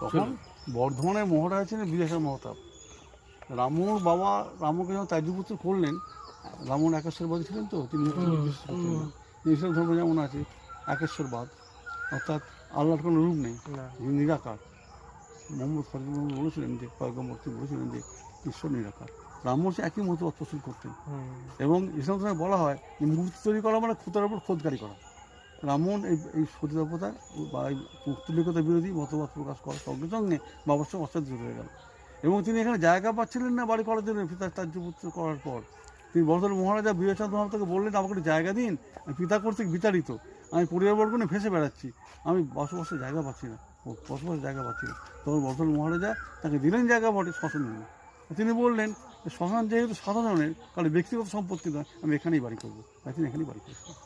তখন বর্ধমানের মহারাজা ছিলেন বিদেশের মহতাব। রামুর বাবা রামকে যখন ত্যায্যপুত্র করলেন, রামন একেশ্বরবাদী ছিলেন, তো তিনি ইসলাম ধর্ম যেমন আছে একেশ্বরবাদ, অর্থাৎ আল্লাহর কোনো রূপ নেই, নিরাকার। মোহাম্মদ ফরিদ বলেছিলেন যে পয়গম্বরটি বলেছিলেন যে ঈশ্বর নিরাকার। রামন সে একই মতবাদ পোষণ করতেন। এবং ইসলাম ধর্মে বলা হয় যে মূর্তি তৈরি করা মানে খুঁতার উপর খোদকারি করা। রামন এই সতীদাপতা বা এই পুত্তলিকতার বিরোধী মতবাদ প্রকাশ করার সঙ্গে সঙ্গে বাবার সঙ্গে অসাধ্য হয়ে গেল। এবং তিনি এখানে জায়গা পাচ্ছিলেন না বাড়ি করার জন্য। পিতার ত্যায্যপুত্র করার পর তিনি বর্ধমান মহারাজা বিবেচন্দ্র মহাপাত্রকে বললেন, আমাকে একটু জায়গা দিন, আমি পিতা কর্তৃক বিতাড়িত, আমি পরিবারবর্গ নিয়ে ভেসে বেড়াচ্ছি, আমি বসবাসের জায়গা পাচ্ছি না, বসবাসের জায়গা পাচ্ছি না। তখন বর্ধমান মহারাজা তাকে দিলেন জায়গা বটে, শ্মশান দিলেন। তিনি বললেন শ্মশান যেহেতু সাধারণের, কারণ ব্যক্তিগত সম্পত্তি নয়, আমি এখানেই বাড়ি করবো, তাই তিনি এখানেই বাড়ি করেছিলেন।